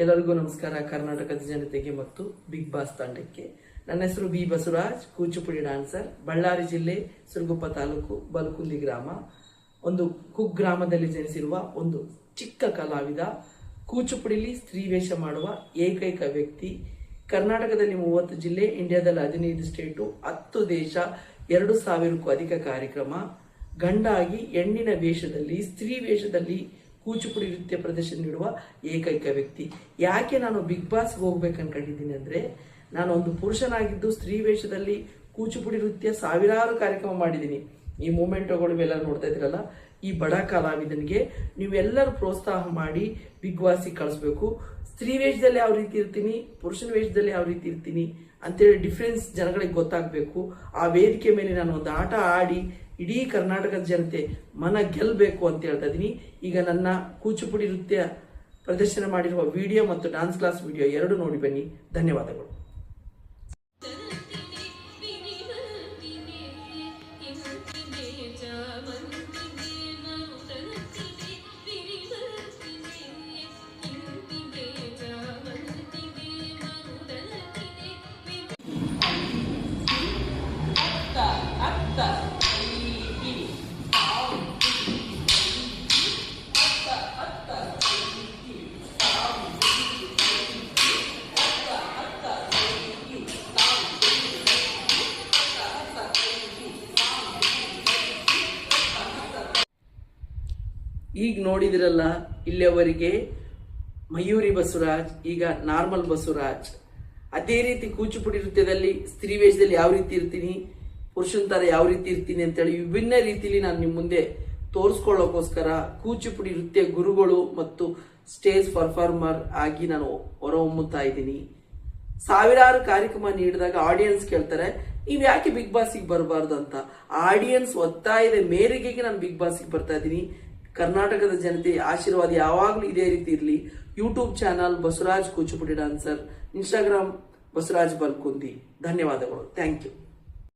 ಎಲ್ಲರಿಗೂ ನಮಸ್ಕಾರ. ಕರ್ನಾಟಕದ ಜನತೆಗೆ ಮತ್ತು ಬಿಗ್ ಬಾಸ್ ತಂಡಕ್ಕೆ ನನ್ನ ಹೆಸರು ಬಿ ಬಸವರಾಜ್, ಕೂಚಿಪುಡಿ ಡ್ಯಾನ್ಸರ್, ಬಳ್ಳಾರಿ ಜಿಲ್ಲೆ ಸುರಗುಪ್ಪ ತಾಲೂಕು ಬಲಕುಂದಿ ಗ್ರಾಮ, ಒಂದು ಕುಗ್ರಾಮದಲ್ಲಿ ಜನಿಸಿರುವ ಒಂದು ಚಿಕ್ಕ ಕಲಾವಿದ. ಕೂಚಿಪುಡಿಲಿ ಸ್ತ್ರೀ ವೇಷ ಮಾಡುವ ಏಕೈಕ ವ್ಯಕ್ತಿ. ಕರ್ನಾಟಕದಲ್ಲಿ 30 ಜಿಲ್ಲೆ, ಇಂಡಿಯಾದಲ್ಲಿ 15 ಸ್ಟೇಟು, 10 ದೇಶ, 2000ಕ್ಕೂ ಅಧಿಕ ಕಾರ್ಯಕ್ರಮ. ಗಂಡಾಗಿ ಹೆಣ್ಣಿನ ವೇಷದಲ್ಲಿ, ಸ್ತ್ರೀ ವೇಷದಲ್ಲಿ ಕೂಚಿಪುಡಿ ನೃತ್ಯ ಪ್ರದರ್ಶನ ನೀಡುವ ಏಕೈಕ ವ್ಯಕ್ತಿ. ಯಾಕೆ ನಾನು ಬಿಗ್ ಬಾಸ್ಗೆ ಹೋಗ್ಬೇಕು ಅನ್ಕೊಂಡಿದ್ದೀನಿ ಅಂದರೆ, ನಾನು ಒಂದು ಪುರುಷನಾಗಿದ್ದು ಸ್ತ್ರೀ ವೇಷದಲ್ಲಿ ಕೂಚಿಪುಡಿ ನೃತ್ಯ ಸಾವಿರಾರು ಕಾರ್ಯಕ್ರಮ ಮಾಡಿದ್ದೀನಿ. ಈ ಮೂಮೆಂಟ್ಗಳು ಎಲ್ಲ ನೋಡ್ತಾ ಇದ್ರಲ್ಲ, ಈ ಬಡ ಕಲಾವಿದನಿಗೆ ನೀವೆಲ್ಲರೂ ಪ್ರೋತ್ಸಾಹ ಮಾಡಿ ಬಿಗ್ ಬಾಸ್ಗೆ ಕಳಿಸ್ಬೇಕು. ಸ್ತ್ರೀ ವೇಷದಲ್ಲಿ ಯಾವ ರೀತಿ ಇರ್ತೀನಿ, ಪುರುಷನ ವೇಷದಲ್ಲಿ ಯಾವ ರೀತಿ ಇರ್ತೀನಿ ಅಂತೇಳಿ ಡಿಫ್ರೆನ್ಸ್ ಜನಗಳಿಗೆ ಗೊತ್ತಾಗಬೇಕು. ಆ ವೇದಿಕೆ ಮೇಲೆ ನಾನು ಒಂದು ಆಟ ಆಡಿ ಇಡೀ ಕರ್ನಾಟಕದ ಜನತೆ ಮನ ಗೆಲ್ಲಬೇಕು ಅಂತ ಹೇಳ್ತಾ ಇದ್ದೀನಿ. ಈಗ ನನ್ನ ಕೂಚಿಪುಡಿ ನೃತ್ಯ ಪ್ರದರ್ಶನ ಮಾಡಿರುವ ವಿಡಿಯೋ ಮತ್ತು ಡಾನ್ಸ್ ಕ್ಲಾಸ್ ವಿಡಿಯೋ ಎರಡು ನೋಡಿ ಬನ್ನಿ. ಧನ್ಯವಾದಗಳು. ಈಗ ನೋಡಿದಿರಲ್ಲ, ಇಲ್ಲಿಯವರೆಗೆ ಮಯೂರಿ ಬಸವರಾಜ್, ಈಗ ನಾರ್ಮಲ್ ಬಸವರಾಜ್. ಅದೇ ರೀತಿ ಕೂಚಿಪುಡಿ ನೃತ್ಯದಲ್ಲಿ ಸ್ತ್ರೀ ವೇಷದಲ್ಲಿ ಯಾವ ರೀತಿ ಇರ್ತೀನಿ, ಪುರುಷನ ತರ ಯಾವ ರೀತಿ ಇರ್ತೀನಿ ಅಂತೇಳಿ ವಿಭಿನ್ನ ರೀತಿಯಲ್ಲಿ ನಾನು ನಿಮ್ಮ ಮುಂದೆ ತೋರಿಸ್ಕೊಳ್ಳೋಕೋಸ್ಕರ ಕೂಚಿಪುಡಿ ನೃತ್ಯ ಗುರುಗಳು ಮತ್ತು ಸ್ಟೇಜ್ ಪರ್ಫಾರ್ಮರ್ ಆಗಿ ನಾನು ಹೊರಹೊಮ್ಮುತ್ತಾ ಇದ್ದೀನಿ. ಸಾವಿರಾರು ಕಾರ್ಯಕ್ರಮ ನೀಡಿದಾಗ ಆಡಿಯನ್ಸ್ ಕೇಳ್ತಾರೆ, ನೀವು ಯಾಕೆ ಬಿಗ್ ಬಾಸ್ಗೆ ಬರಬಾರ್ದು ಅಂತ. ಆಡಿಯನ್ಸ್ ಒತ್ತಾಯದ ಮೇರೆಗೆ ನಾನು ಬಿಗ್ ಬಾಸ್ಗೆ ಬರ್ತಾ ಇದ್ದೀನಿ. ಕರ್ನಾಟಕದ ಜನತೆ ಆಶೀರ್ವಾದ ಯಾವಾಗಲೂ ಇದೇ ರೀತಿ ಇರಲಿ. YouTube channel Basavaraj Kuchipudi dancer, Instagram Basavaraj Balkundi. ಧನ್ಯವಾದಗಳು. Thank you.